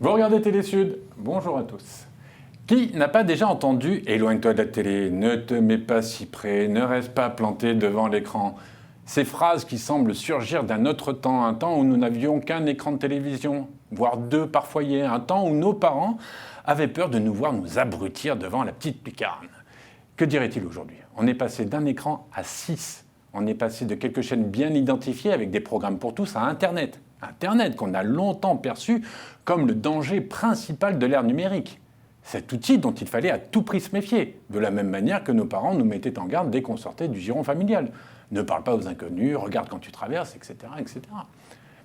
Vous regardez Télé Sud, bonjour à tous. Qui n'a pas déjà entendu « Éloigne-toi de la télé, ne te mets pas si près, ne reste pas planté devant l'écran ». Ces phrases qui semblent surgir d'un autre temps, un temps où nous n'avions qu'un écran de télévision, voire deux par foyer, un temps où nos parents avaient peur de nous voir nous abrutir devant la petite lucarne. Que dirait-il aujourd'hui? On est passé d'un écran à 6. On est passé de quelques chaînes bien identifiées avec des programmes pour tous à Internet. Internet qu'on a longtemps perçu comme le danger principal de l'ère numérique. Cet outil dont il fallait à tout prix se méfier, de la même manière que nos parents nous mettaient en garde dès qu'on sortait du giron familial. Ne parle pas aux inconnus, regarde quand tu traverses, etc., etc.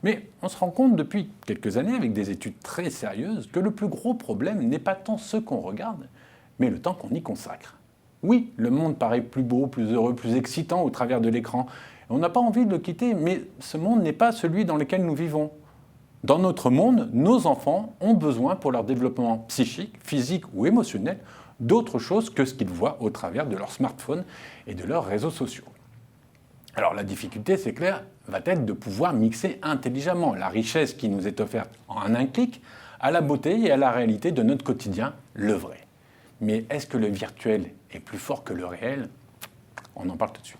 Mais on se rend compte depuis quelques années, avec des études très sérieuses, que le plus gros problème n'est pas tant ce qu'on regarde, mais le temps qu'on y consacre. Oui, le monde paraît plus beau, plus heureux, plus excitant au travers de l'écran. On n'a pas envie de le quitter, mais ce monde n'est pas celui dans lequel nous vivons. Dans notre monde, nos enfants ont besoin pour leur développement psychique, physique ou émotionnel d'autre chose que ce qu'ils voient au travers de leur smartphone et de leurs réseaux sociaux. Alors la difficulté, c'est clair, va être de pouvoir mixer intelligemment la richesse qui nous est offerte en un clic à la beauté et à la réalité de notre quotidien, le vrai. Mais est-ce que le virtuel est plus fort que le réel? On en parle tout de suite.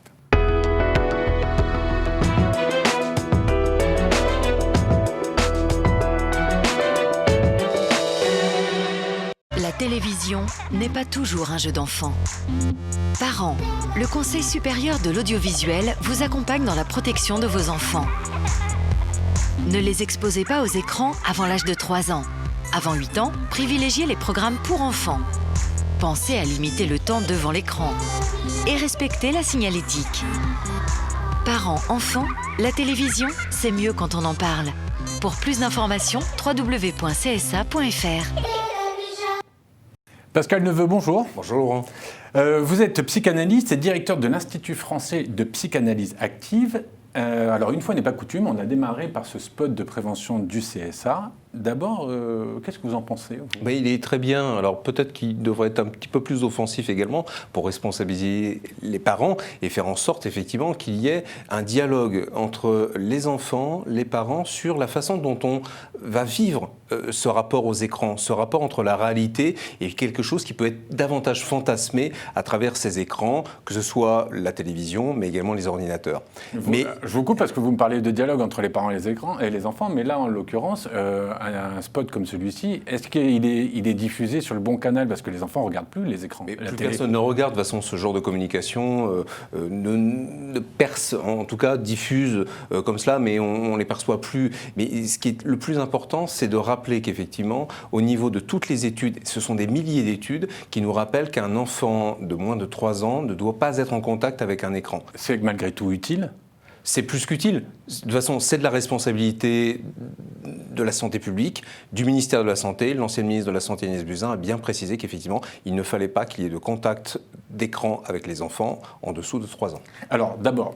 La télévision n'est pas toujours un jeu d'enfant. Parents, le Conseil supérieur de l'audiovisuel vous accompagne dans la protection de vos enfants. Ne les exposez pas aux écrans avant l'âge de 3 ans. Avant 8 ans, privilégiez les programmes pour enfants. Pensez à limiter le temps devant l'écran. Et respectez la signalétique. Parents, enfants, la télévision, c'est mieux quand on en parle. Pour plus d'informations, www.csa.fr. Pascal Neveu, bonjour. Bonjour Laurent. Vous êtes psychanalyste et directeur de l'Institut français de psychanalyse active. Alors, une fois n'est pas coutume, on a démarré par ce spot de prévention du CSA. D'abord, qu'est-ce que vous en pensez, vous ? Il est très bien. Alors peut-être qu'il devrait être un petit peu plus offensif également pour responsabiliser les parents et faire en sorte effectivement qu'il y ait un dialogue entre les enfants, les parents sur la façon dont on va vivre ce rapport aux écrans, ce rapport entre la réalité et quelque chose qui peut être davantage fantasmé à travers ces écrans, que ce soit la télévision mais également les ordinateurs. Je vous coupe parce que vous me parlez de dialogue entre les parents et les enfants, mais là en l'occurrence, un spot comme celui-ci, est-ce qu'il est diffusé sur le bon canal parce que les enfants ne regardent plus les écrans? Plus personne ne regarde. De toute façon, ce genre de communication ne perce, en tout cas diffuse comme cela, mais on ne les perçoit plus. Mais ce qui est le plus important, c'est de rappeler qu'effectivement, au niveau de toutes les études, ce sont des milliers d'études qui nous rappellent qu'un enfant de moins de 3 ans ne doit pas être en contact avec un écran. C'est malgré tout utile? C'est plus qu'utile. De toute façon, c'est de la responsabilité de la santé publique, du ministère de la Santé. L'ancien ministre de la Santé, Agnès Buzyn, a bien précisé qu'effectivement, il ne fallait pas qu'il y ait de contact d'écran avec les enfants en dessous de 3 ans. Alors, d'abord,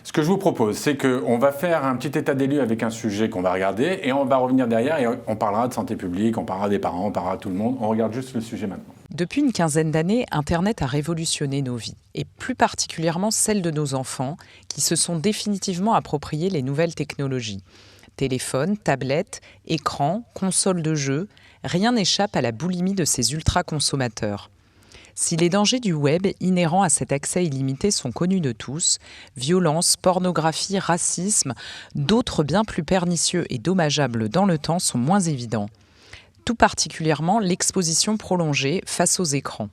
ce que je vous propose, c'est qu'on va faire un petit état des lieux avec un sujet qu'on va regarder et on va revenir derrière et on parlera de santé publique, on parlera des parents, on parlera de tout le monde. On regarde juste le sujet maintenant. Depuis une quinzaine d'années, Internet a révolutionné nos vies, et plus particulièrement celles de nos enfants, qui se sont définitivement appropriés les nouvelles technologies. Téléphone, tablette, écran, console de jeu, rien n'échappe à la boulimie de ces ultra-consommateurs. Si les dangers du web inhérents à cet accès illimité sont connus de tous, violence, pornographie, racisme, d'autres bien plus pernicieux et dommageables dans le temps sont moins évidents. Tout particulièrement l'exposition prolongée face aux écrans.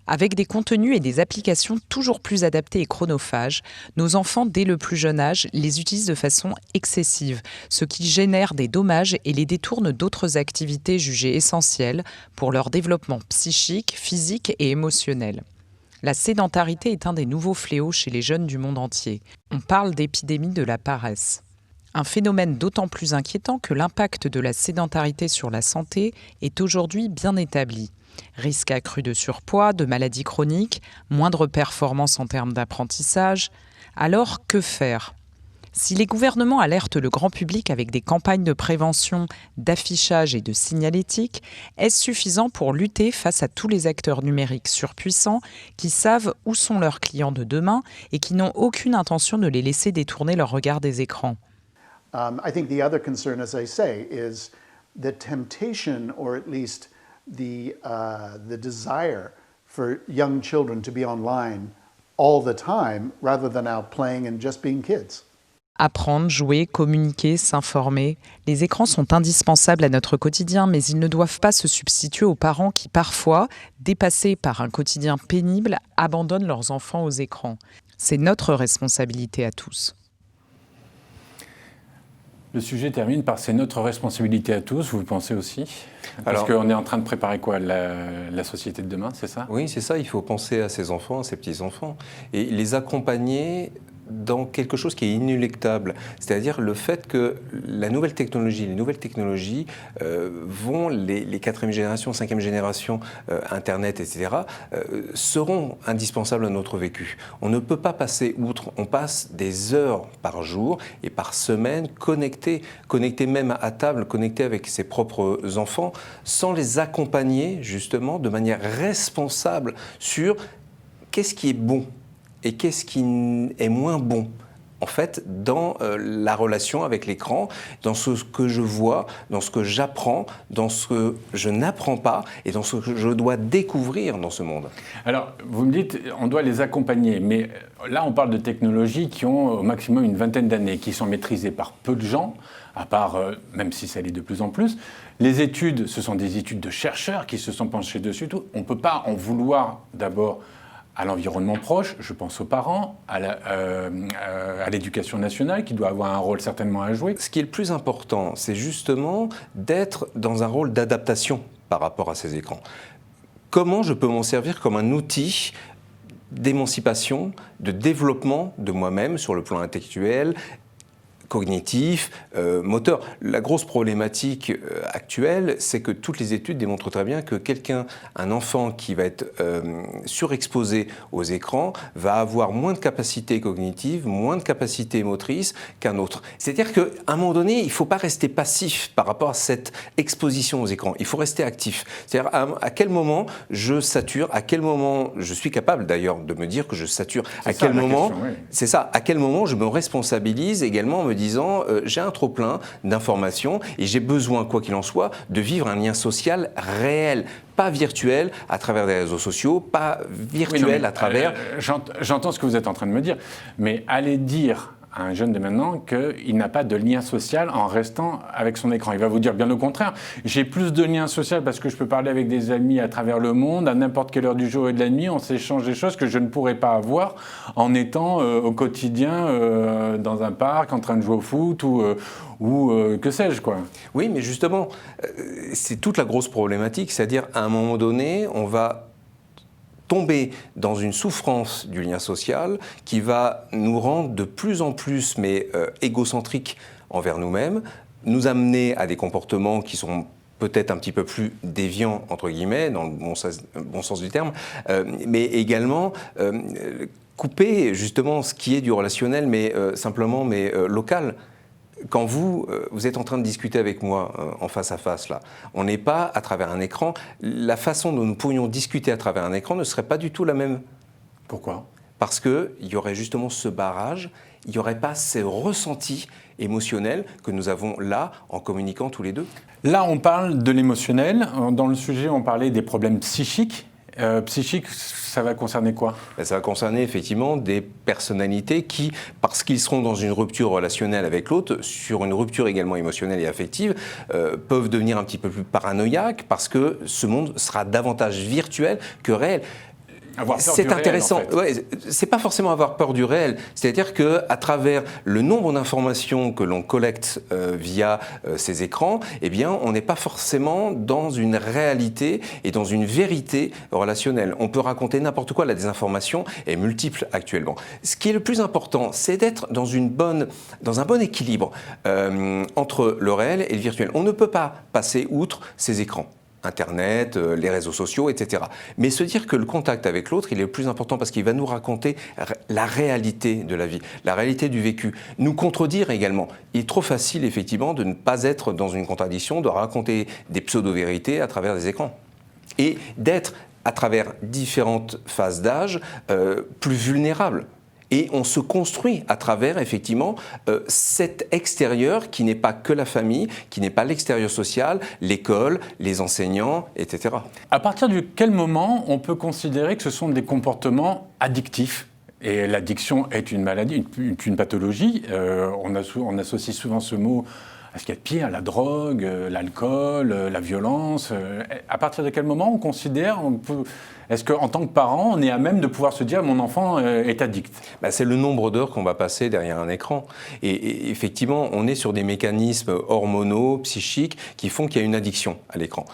Avec des contenus et des applications toujours plus adaptés et chronophages, nos enfants, dès le plus jeune âge, les utilisent de façon excessive, ce qui génère des dommages et les détourne d'autres activités jugées essentielles pour leur développement psychique, physique et émotionnel. La sédentarité est un des nouveaux fléaux chez les jeunes du monde entier. On parle d'épidémie de la paresse. Un phénomène d'autant plus inquiétant que l'impact de la sédentarité sur la santé est aujourd'hui bien établi. Risque accru de surpoids, de maladies chroniques, moindre performance en termes d'apprentissage. Alors, que faire ? Si les gouvernements alertent le grand public avec des campagnes de prévention, d'affichage et de signalétique, est-ce suffisant pour lutter face à tous les acteurs numériques surpuissants qui savent où sont leurs clients de demain et qui n'ont aucune intention de les laisser détourner leur regard des écrans ? I think the other concern, as I say, is the temptation, or at least the desire for young children to be online all the time, rather than out playing and just being kids. Apprendre, jouer, communiquer, s'informer, les écrans sont indispensables à notre quotidien, mais ils ne doivent pas se substituer aux parents qui parfois, dépassés par un quotidien pénible, abandonnent leurs enfants aux écrans. C'est notre responsabilité à tous. Le sujet termine par « c'est notre responsabilité à tous », vous le pensez aussi? Parce qu'on est en train de préparer quoi, la société de demain, c'est ça? Oui, c'est ça, il faut penser à ses enfants, à ses petits-enfants, et les accompagner dans quelque chose qui est inéluctable, c'est-à-dire le fait que les nouvelles technologies vont, les 4e génération, 5e génération, Internet, etc., seront indispensables à notre vécu. On ne peut pas passer outre, on passe des heures par jour et par semaine connectés même à table, connectés avec ses propres enfants, sans les accompagner justement de manière responsable sur qu'est-ce qui est bon et qu'est-ce qui est moins bon, en fait, dans la relation avec l'écran, dans ce que je vois, dans ce que j'apprends, dans ce que je n'apprends pas et dans ce que je dois découvrir dans ce monde. Alors, vous me dites, on doit les accompagner, mais là, on parle de technologies qui ont au maximum une vingtaine d'années, qui sont maîtrisées par peu de gens, à part, même si ça l'est de plus en plus. Les études, ce sont des études de chercheurs qui se sont penchés dessus. On ne peut pas en vouloir d'abord à l'environnement proche, je pense aux parents, à l'éducation nationale qui doit avoir un rôle certainement à jouer. Ce qui est le plus important, c'est justement d'être dans un rôle d'adaptation par rapport à ces écrans. Comment je peux m'en servir comme un outil d'émancipation, de développement de moi-même sur le plan intellectuel, cognitif, moteur. La grosse problématique actuelle, c'est que toutes les études démontrent très bien que un enfant qui va être surexposé aux écrans va avoir moins de capacité cognitive, moins de capacité motrice qu'un autre. C'est-à-dire qu'à un moment donné, il ne faut pas rester passif par rapport à cette exposition aux écrans. Il faut rester actif. C'est-à-dire à quel moment je sature, à quel moment je suis capable d'ailleurs de me dire que je sature, à quel moment, c'est ça, à quel moment je me responsabilise également en me disant j'ai un trop-plein d'informations et j'ai besoin, quoi qu'il en soit, de vivre un lien social réel, pas virtuel à travers des réseaux sociaux, pas virtuel à travers... J'entends ce que vous êtes en train de me dire, mais allez dire à un jeune de maintenant qu'il n'a pas de lien social en restant avec son écran. Il va vous dire bien au contraire. J'ai plus de lien social parce que je peux parler avec des amis à travers le monde, à n'importe quelle heure du jour et de la nuit. On s'échange des choses que je ne pourrais pas avoir en étant au quotidien dans un parc, en train de jouer au foot ou que sais-je, quoi. Oui, mais justement, c'est toute la grosse problématique. C'est-à-dire, à un moment donné, on va tomber dans une souffrance du lien social qui va nous rendre de plus en plus égocentriques envers nous-mêmes, nous amener à des comportements qui sont peut-être un petit peu plus déviants, entre guillemets, dans le bon sens du terme, mais également couper justement ce qui est du relationnel, mais simplement local. Quand vous êtes en train de discuter avec moi en face à face, là, on n'est pas à travers un écran. La façon dont nous pourrions discuter à travers un écran ne serait pas du tout la même. Pourquoi ? Parce qu'il y aurait justement ce barrage, il n'y aurait pas ce ressenti émotionnel que nous avons là en communiquant tous les deux. Là, on parle de l'émotionnel. Dans le sujet, on parlait des problèmes psychiques. Psychique, ça va concerner quoi ? Ça va concerner effectivement des personnalités qui, parce qu'ils seront dans une rupture relationnelle avec l'autre, sur une rupture également émotionnelle et affective, peuvent devenir un petit peu plus paranoïaques parce que ce monde sera davantage virtuel que réel. C'est intéressant. Réel, en fait. Ouais, c'est pas forcément avoir peur du réel. C'est-à-dire que à travers le nombre d'informations que l'on collecte via ces écrans, eh bien, on n'est pas forcément dans une réalité et dans une vérité relationnelle. On peut raconter n'importe quoi. La désinformation est multiple actuellement. Ce qui est le plus important, c'est d'être dans un bon équilibre entre le réel et le virtuel. On ne peut pas passer outre ces écrans. Internet, les réseaux sociaux, etc. Mais se dire que le contact avec l'autre, il est le plus important parce qu'il va nous raconter la réalité de la vie, la réalité du vécu. Nous contredire également. Il est trop facile, effectivement, de ne pas être dans une contradiction, de raconter des pseudo-vérités à travers des écrans. Et d'être, à travers différentes phases d'âge, plus vulnérable. Et on se construit à travers, effectivement, cet extérieur qui n'est pas que la famille, qui n'est pas l'extérieur social, l'école, les enseignants, etc. À partir de quel moment on peut considérer que ce sont des comportements addictifs ? Et l'addiction est une maladie, une pathologie. On associe souvent ce mot à ce qu'il y a de pire, la drogue, l'alcool, la violence. À partir de quel moment on considère, est-ce qu'en tant que parent, on est à même de pouvoir se dire « mon enfant est addict » ? C'est le nombre d'heures qu'on va passer derrière un écran. Et effectivement, on est sur des mécanismes hormonaux, psychiques, qui font qu'il y a une addiction à l'écran.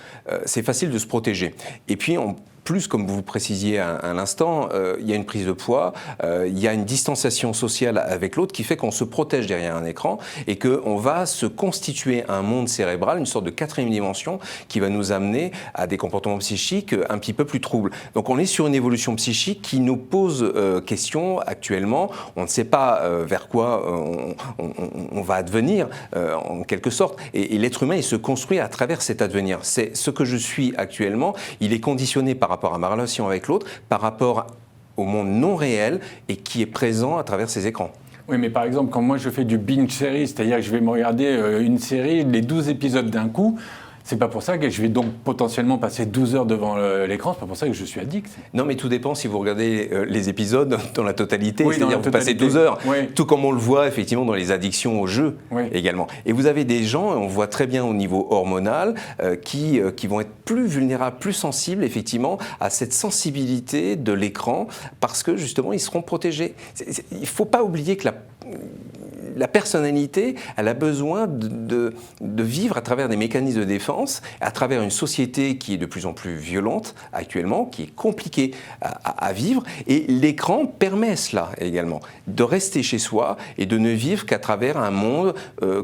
C'est facile de se protéger. Et puis, plus, comme vous précisiez à l'instant, il y a une prise de poids, il y a une distanciation sociale avec l'autre qui fait qu'on se protège derrière un écran et qu'on va se constituer un monde cérébral, une sorte de quatrième dimension qui va nous amener à des comportements psychiques un petit peu plus troubles. Donc on est sur une évolution psychique qui nous pose question actuellement. On ne sait pas vers quoi on va advenir, en quelque sorte. Et l'être humain, il se construit à travers cet advenir. C'est ce que je suis actuellement. Il est conditionné par rapport à ma relation avec l'autre, par rapport au monde non réel et qui est présent à travers ces écrans. Oui, mais par exemple, quand moi je fais du binge série, c'est-à-dire que je vais me regarder une série, les 12 épisodes d'un coup, c'est pas pour ça que je vais donc potentiellement passer 12 heures devant l'écran, c'est pas pour ça que je suis addict. Non, mais tout dépend si vous regardez les épisodes dans la totalité, oui, c'est-à-dire vous passez 12 heures, oui. Tout comme on le voit effectivement dans les addictions au jeu également. Et vous avez des gens, on voit très bien au niveau hormonal, qui vont être plus vulnérables, plus sensibles effectivement à cette sensibilité de l'écran, parce que justement ils seront protégés. Il ne faut pas oublier que la personnalité, elle a besoin de vivre à travers des mécanismes de défense, à travers une société qui est de plus en plus violente actuellement, qui est compliquée à vivre. Et l'écran permet cela également, de rester chez soi et de ne vivre qu'à travers un monde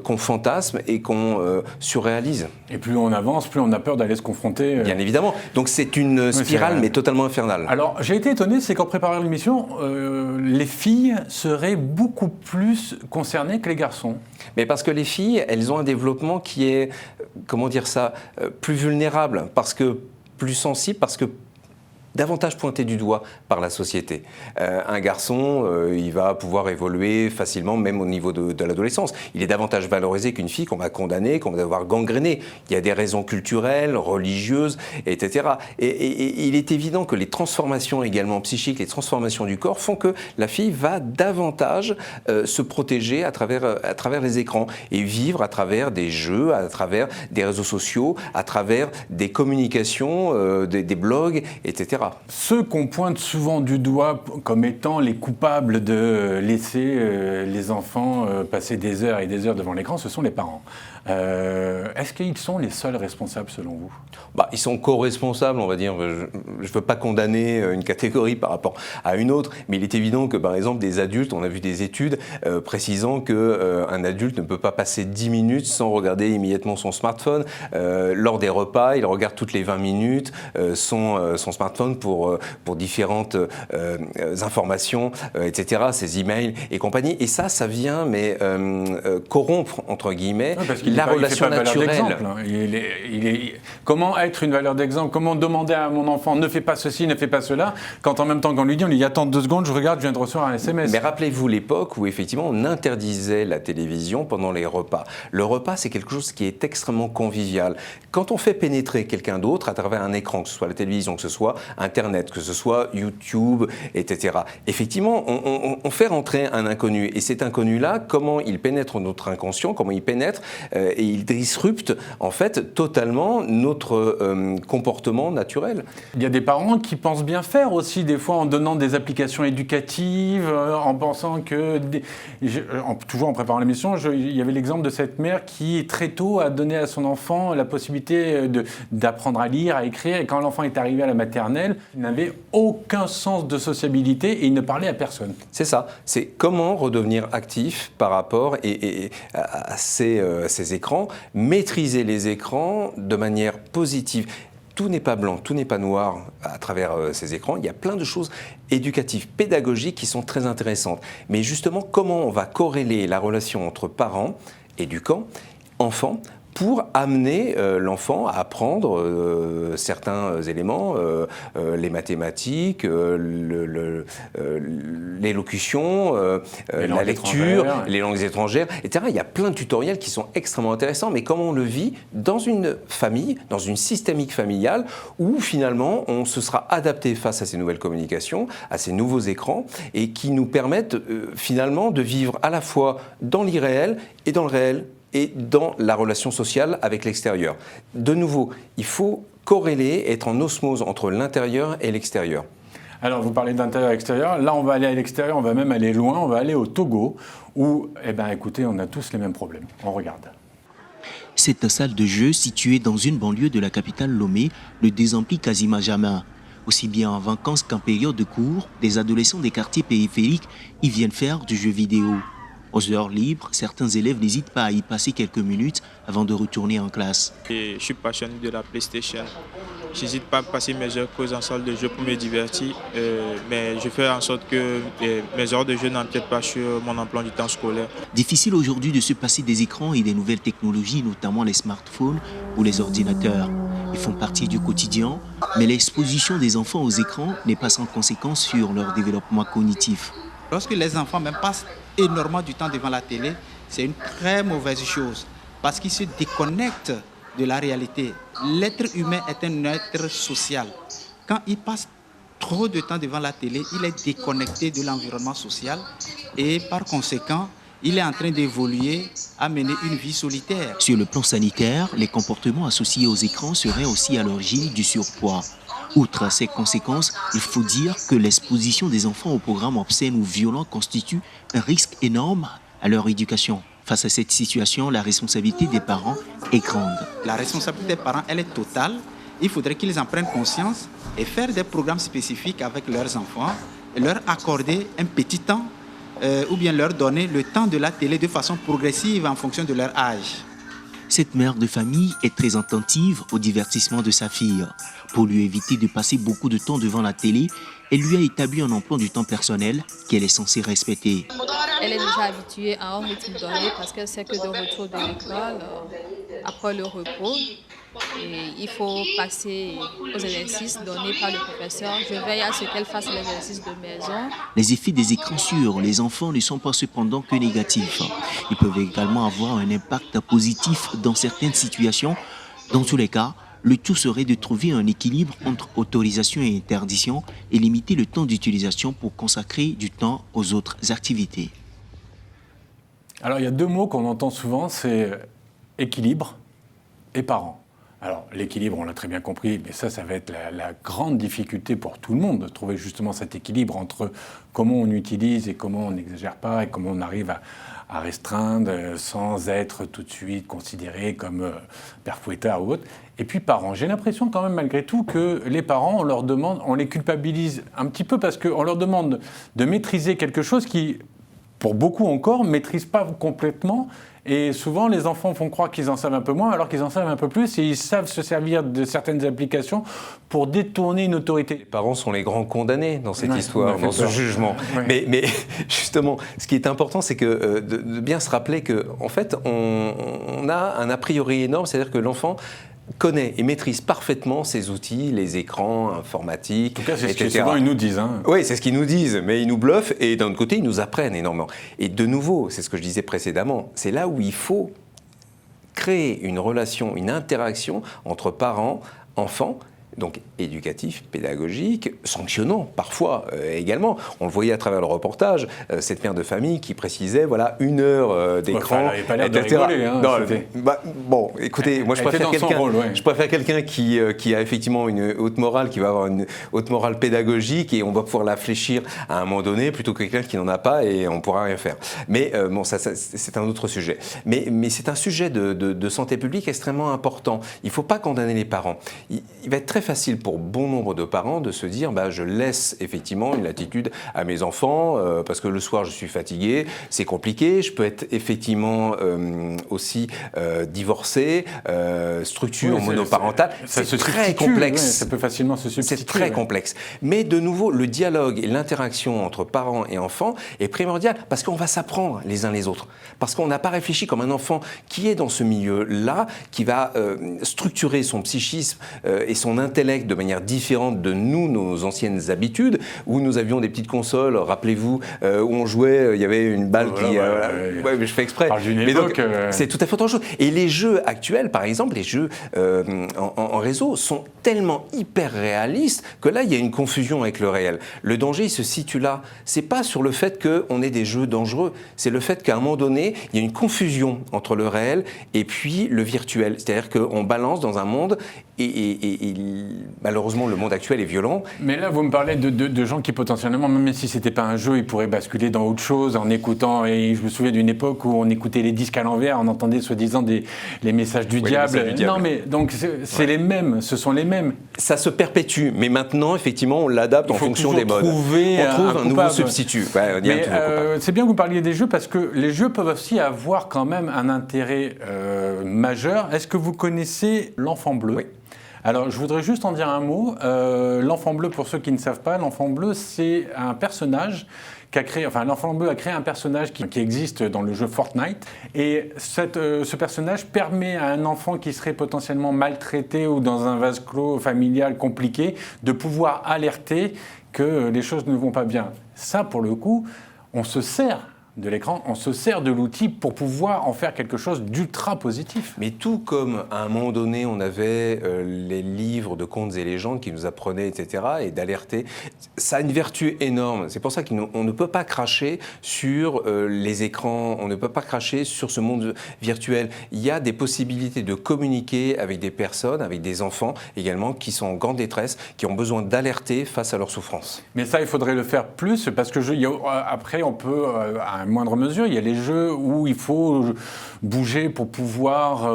qu'on fantasme et qu'on surréalise. Et plus on avance, plus on a peur d'aller se confronter. Bien évidemment. Donc c'est une spirale, mais totalement infernale. Alors j'ai été étonné, c'est qu'en préparant l'émission, les filles seraient beaucoup plus concernées que les garçons. Mais parce que les filles, elles ont un développement qui est, comment dire ça, plus vulnérable, parce que plus sensible, parce que davantage pointé du doigt par la société. Un garçon, il va pouvoir évoluer facilement, même au niveau de l'adolescence. Il est davantage valorisé qu'une fille qu'on va condamner, qu'on va devoir gangréner. Il y a des raisons culturelles, religieuses, etc. Et il est évident que les transformations également psychiques, les transformations du corps font que la fille va davantage se protéger à travers les écrans et vivre à travers des jeux, à travers des réseaux sociaux, à travers des communications, des blogs, etc. Ceux qu'on pointe souvent du doigt comme étant les coupables de laisser les enfants passer des heures et des heures devant l'écran, ce sont les parents. Est-ce qu'ils sont les seuls responsables selon vous ? Ils sont co-responsables, on va dire. Je ne veux pas condamner une catégorie par rapport à une autre, mais il est évident que, par exemple, des adultes, on a vu des études précisant qu'un adulte ne peut pas passer 10 minutes sans regarder immédiatement son smartphone. Lors des repas, il regarde toutes les 20 minutes son smartphone pour différentes informations, etc., ses emails et compagnie. Et ça vient corrompre, entre guillemets, la relation naturelle. Comment être une valeur d'exemple ? Comment demander à mon enfant ne fais pas ceci, ne fais pas cela, quand en même temps qu'on lui dit, on lui dit attends 2 secondes, je regarde, je viens de recevoir un SMS. Mais rappelez-vous l'époque où effectivement on interdisait la télévision pendant les repas. Le repas, c'est quelque chose qui est extrêmement convivial. Quand on fait pénétrer quelqu'un d'autre à travers un écran, que ce soit la télévision, que ce soit Internet, que ce soit YouTube, etc. Effectivement, on fait rentrer un inconnu. Et cet inconnu-là, comment il pénètre notre inconscient, comment il pénètre et il disrupte en fait totalement notre comportement naturel. Il y a des parents qui pensent bien faire aussi, des fois en donnant des applications éducatives, en pensant que... toujours en préparant l'émission, il y avait l'exemple de cette mère qui très tôt a donné à son enfant la possibilité d'apprendre à lire, à écrire, et quand l'enfant est arrivé à la maternelle, il n'avait aucun sens de sociabilité et il ne parlait à personne. C'est ça, c'est comment redevenir actif par rapport à ces écrans, maîtriser les écrans de manière positive. Tout n'est pas blanc, tout n'est pas noir à travers ces écrans. Il y a plein de choses éducatives, pédagogiques qui sont très intéressantes. Mais justement, comment on va corréler la relation entre parents, éducants, enfants, pour amener l'enfant à apprendre certains éléments, les mathématiques, l'élocution, la lecture, les langues étrangères, etc. Il y a plein de tutoriels qui sont extrêmement intéressants, mais comment on le vit dans une famille, dans une systémique familiale, où finalement on se sera adapté face à ces nouvelles communications, à ces nouveaux écrans, et qui nous permettent finalement de vivre à la fois dans l'irréel et dans le réel, et dans la relation sociale avec l'extérieur. De nouveau, il faut corréler, être en osmose entre l'intérieur et l'extérieur. Alors, vous parlez d'intérieur et extérieur. Là, on va aller à l'extérieur, on va même aller loin, on va aller au Togo, où, écoutez, on a tous les mêmes problèmes. On regarde. Cette salle de jeu, située dans une banlieue de la capitale Lomé, ne désemplit quasiment jamais. Aussi bien en vacances qu'en période de cours, des adolescents des quartiers périphériques y viennent faire du jeu vidéo. Aux heures libres, certains élèves n'hésitent pas à y passer quelques minutes avant de retourner en classe. Et je suis passionné de la PlayStation. Je n'hésite pas à passer mes heures creuses en salle de jeu pour me divertir, mais je fais en sorte que mes heures de jeu n'empiètent pas sur mon emploi du temps scolaire. Difficile aujourd'hui de se passer des écrans et des nouvelles technologies, notamment les smartphones ou les ordinateurs. Ils font partie du quotidien, mais l'exposition des enfants aux écrans n'est pas sans conséquence sur leur développement cognitif. Lorsque les enfants même passent énormément du temps devant la télé, c'est une très mauvaise chose parce qu'ils se déconnectent de la réalité. L'être humain est un être social. Quand il passe trop de temps devant la télé, il est déconnecté de l'environnement social et par conséquent, il est en train d'évoluer à mener une vie solitaire. Sur le plan sanitaire, les comportements associés aux écrans seraient aussi à l'origine du surpoids. Outre ces conséquences, il faut dire que l'exposition des enfants aux programmes obscènes ou violents constitue un risque énorme à leur éducation. Face à cette situation, la responsabilité des parents est grande. La responsabilité des parents, elle est totale. Il faudrait qu'ils en prennent conscience et faire des programmes spécifiques avec leurs enfants et leur accorder un petit temps ou bien leur donner le temps de la télé de façon progressive en fonction de leur âge. Cette mère de famille est très attentive au divertissement de sa fille. Pour lui éviter de passer beaucoup de temps devant la télé, elle lui a établi un emploi du temps personnel qu'elle est censée respecter. Elle est déjà habituée à un rythme donné parce qu'elle sait que de retour de l'école, après le repos, et il faut passer aux exercices donnés par le professeur. Je veille à ce qu'elle fasse l'exercice de maison. Les effets des écrans sur les enfants ne sont pas cependant que négatifs. Ils peuvent également avoir un impact positif dans certaines situations. Dans tous les cas, le tout serait de trouver un équilibre entre autorisation et interdiction et limiter le temps d'utilisation pour consacrer du temps aux autres activités. Alors, il y a deux mots qu'on entend souvent, c'est équilibre et parents. Alors, l'équilibre, on l'a très bien compris, mais ça va être la grande difficulté pour tout le monde, de trouver justement cet équilibre entre comment on utilise et comment on n'exagère pas et comment on arrive à restreindre sans être tout de suite considéré comme père fouettard ou autre. Et puis, parents. J'ai l'impression quand même, malgré tout, que les parents, on leur demande, on les culpabilise un petit peu parce qu'on leur demande de maîtriser quelque chose qui, pour beaucoup encore, ne maîtrisent pas complètement. Et souvent, les enfants font croire qu'ils en savent un peu moins, alors qu'ils en savent un peu plus, et ils savent se servir de certaines applications pour détourner une autorité. Les parents sont les grands condamnés dans cette histoire, dans ce jugement. Ouais. Mais justement, ce qui est important, c'est que de bien se rappeler qu'en fait, on a un a priori énorme, c'est-à-dire que l'enfant connaît et maîtrise parfaitement ces outils, les écrans informatiques, en tout cas, c'est etc. ce que souvent ils nous disent. Hein. Oui, c'est ce qu'ils nous disent, mais ils nous bluffent et d'un autre côté, ils nous apprennent énormément. Et de nouveau, c'est ce que je disais précédemment, c'est là où il faut créer une relation, une interaction entre parents, enfants, donc éducatif, pédagogique, sanctionnant parfois également. On le voyait à travers le reportage, cette mère de famille qui précisait, voilà, 1 heure d'écran, elle n'avait pas l'air de rigoler, hein, bon, écoutez, moi je préfère quelqu'un qui a effectivement une haute morale, qui va avoir une haute morale pédagogique et on va pouvoir la fléchir à un moment donné, plutôt que quelqu'un qui n'en a pas et on ne pourra rien faire. Mais bon, ça c'est un autre sujet. Mais c'est un sujet de santé publique extrêmement important. Il ne faut pas condamner les parents. Il va être très facile pour bon nombre de parents de se dire je laisse effectivement une latitude à mes enfants parce que le soir je suis fatigué, c'est compliqué, je peux être effectivement aussi divorcé, structure monoparentale, c'est très complexe. Ça peut facilement se substituer. C'est très complexe. Mais de nouveau, le dialogue et l'interaction entre parents et enfants est primordial parce qu'on va s'apprendre les uns les autres. Parce qu'on n'a pas réfléchi comme un enfant qui est dans ce milieu-là, qui va structurer son psychisme et son intellect de manière différente de nous, nos anciennes habitudes, où nous avions des petites consoles, rappelez-vous, où on jouait, il y avait une balle mais je fais exprès. Mais donc, c'est tout à fait autre chose. Et les jeux actuels, par exemple, les jeux en réseau sont tellement hyper réalistes que là, il y a une confusion avec le réel. Le danger, il se situe là. C'est pas sur le fait qu'on ait des jeux dangereux, c'est le fait qu'à un moment donné, il y a une confusion entre le réel et puis le virtuel. C'est-à-dire qu'on balance dans un monde et malheureusement, le monde actuel est violent. Mais là, vous me parlez de gens qui potentiellement, même si c'était pas un jeu, ils pourraient basculer dans autre chose en écoutant. Et je me souviens d'une époque où on écoutait les disques à l'envers, on entendait soi-disant les messages du diable. Non, mais donc c'est les mêmes, ce sont les mêmes. Ça se perpétue, mais maintenant, effectivement, on l'adapte en fonction des modes. On trouve un nouveau substitut. Mais c'est bien que vous parliez des jeux parce que les jeux peuvent aussi avoir quand même un intérêt majeur. Est-ce que vous connaissez l'Enfant Bleu ? Oui. Alors, je voudrais juste en dire un mot. L'Enfant Bleu, pour ceux qui ne savent pas, l'Enfant Bleu, c'est un personnage l'Enfant Bleu a créé un personnage qui existe dans le jeu Fortnite. Et ce personnage permet à un enfant qui serait potentiellement maltraité ou dans un vase clos familial compliqué de pouvoir alerter que les choses ne vont pas bien. Ça, pour le coup, on se sert de l'écran, on se sert de l'outil pour pouvoir en faire quelque chose d'ultra positif. Mais tout comme à un moment donné, on avait les livres de contes et légendes qui nous apprenaient, etc., et d'alerter, ça a une vertu énorme. C'est pour ça qu'on ne peut pas cracher sur les écrans, on ne peut pas cracher sur ce monde virtuel. Il y a des possibilités de communiquer avec des personnes, avec des enfants également, qui sont en grande détresse, qui ont besoin d'alerter face à leur souffrance. Mais ça, il faudrait le faire plus, parce que après, on peut... à moindre mesure, il y a les jeux où il faut bouger pour pouvoir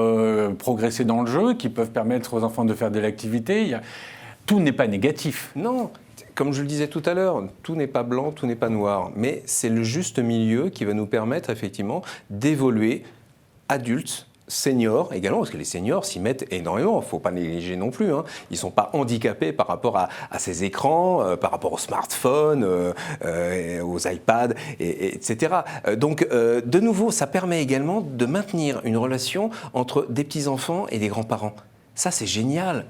progresser dans le jeu, qui peuvent permettre aux enfants de faire de l'activité. Tout n'est pas négatif. Non, comme je le disais tout à l'heure, tout n'est pas blanc, tout n'est pas noir. Mais c'est le juste milieu qui va nous permettre effectivement d'évoluer adultes, seniors également, parce que les seniors s'y mettent énormément, il ne faut pas négliger non plus. Ils ne sont pas handicapés par rapport à ces écrans, par rapport aux smartphones, aux iPads, etc. Donc, de nouveau, ça permet également de maintenir une relation entre des petits-enfants et des grands-parents. Ça, c'est génial.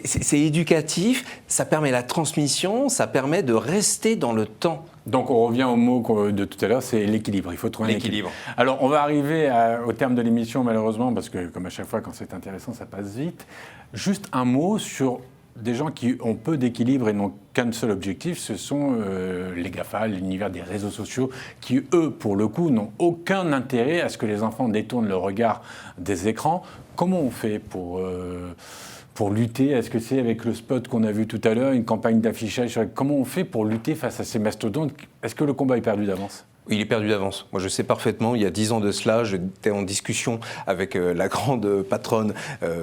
C'est éducatif, ça permet la transmission, ça permet de rester dans le temps. Donc on revient au mot de tout à l'heure, c'est l'équilibre. Il faut trouver un équilibre. Alors on va arriver au terme de l'émission malheureusement, parce que comme à chaque fois quand c'est intéressant ça passe vite. Juste un mot sur des gens qui ont peu d'équilibre et n'ont qu'un seul objectif, ce sont les GAFA, l'univers des réseaux sociaux, qui eux pour le coup n'ont aucun intérêt à ce que les enfants détournent le regard des écrans. Comment on fait pour lutter? Est-ce que c'est avec le spot qu'on a vu tout à l'heure, une campagne d'affichage? Comment on fait pour lutter face à ces mastodontes? Est-ce que le combat est perdu d'avance? Il est perdu d'avance. Moi, je sais parfaitement, il y a 10 ans de cela, j'étais en discussion avec la grande patronne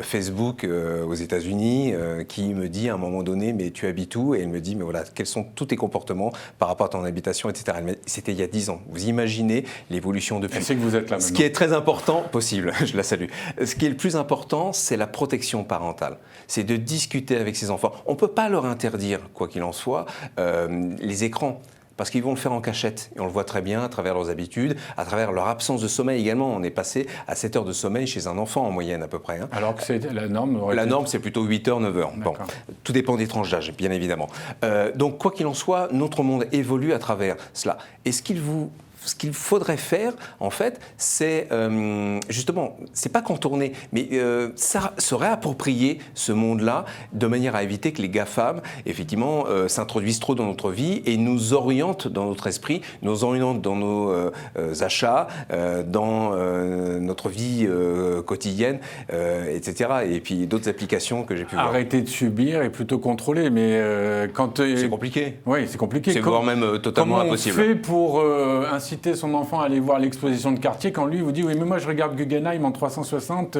Facebook aux États-Unis qui me dit à un moment donné, mais tu habites où? Et elle me dit, mais voilà, quels sont tous tes comportements par rapport à ton habitation, etc. C'était il y a 10 ans. Vous imaginez l'évolution depuis. Elle sait que vous êtes là maintenant. Ce qui est très important, possible, je la salue. Ce qui est le plus important, c'est la protection parentale. C'est de discuter avec ses enfants. On ne peut pas leur interdire, quoi qu'il en soit, les écrans. Parce qu'ils vont le faire en cachette. Et on le voit très bien à travers leurs habitudes, à travers leur absence de sommeil également. On est passé à 7 heures de sommeil chez un enfant en moyenne à peu près. Alors que c'est la norme? La norme, c'est plutôt 8 heures, 9 heures. Bon, tout dépend des tranches d'âge, bien évidemment. Donc, quoi qu'il en soit, notre monde évolue à travers cela. Et ce qu'il faudrait faire, en fait, c'est justement, c'est pas contourner, mais se réapproprier ce monde-là de manière à éviter que les GAFAM, effectivement, s'introduisent trop dans notre vie et nous orientent dans notre esprit, nous orientent dans nos achats, dans notre vie quotidienne, etc. Et puis d'autres applications que j'ai pu voir. Arrêter de subir et plutôt contrôler, mais quand... c'est compliqué. Oui, c'est compliqué. C'est voire même totalement impossible. Comment on fait pour inciter inciter son enfant à aller voir l'exposition de quartier quand lui vous dit oui mais moi je regarde Guggenheim en 360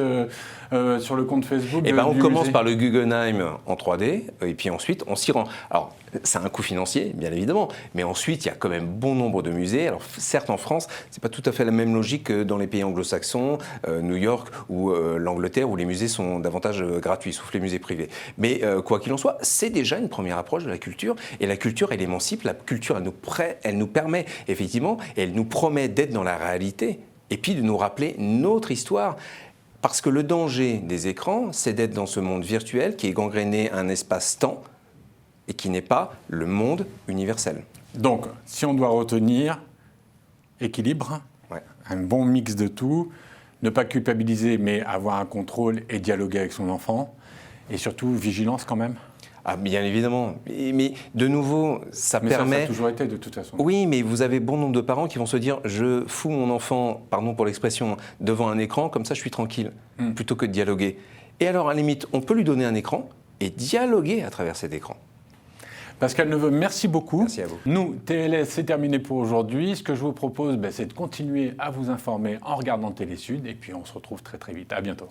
sur le compte Facebook. On commence par le Guggenheim en 3D et puis ensuite on s'y rend. Alors ça a un coût financier bien évidemment, mais ensuite il y a quand même bon nombre de musées. Alors certes en France c'est pas tout à fait la même logique que dans les pays anglo-saxons, New York ou l'Angleterre où les musées sont davantage gratuits, sauf les musées privés. Mais quoi qu'il en soit, c'est déjà une première approche de la culture et la culture elle émancipe, la culture elle nous permet effectivement et elle nous promet d'être dans la réalité et puis de nous rappeler notre histoire. Parce que le danger des écrans, c'est d'être dans ce monde virtuel qui est gangréné à un espace-temps et qui n'est pas le monde universel. Donc, si on doit retenir équilibre, un bon mix de tout, ne pas culpabiliser mais avoir un contrôle et dialoguer avec son enfant, et surtout vigilance quand même. Ah, bien évidemment. Mais de nouveau, ça permet... Ça a toujours été de toute façon. Oui, mais vous avez bon nombre de parents qui vont se dire je fous mon enfant, pardon pour l'expression, devant un écran, comme ça je suis tranquille, plutôt que de dialoguer. Et alors, à la limite, on peut lui donner un écran et dialoguer à travers cet écran. Pascal Neveu, merci beaucoup. Merci à vous. Nous, TLS, c'est terminé pour aujourd'hui. Ce que je vous propose, c'est de continuer à vous informer en regardant Télé Sud. Et puis, on se retrouve très très vite. À bientôt.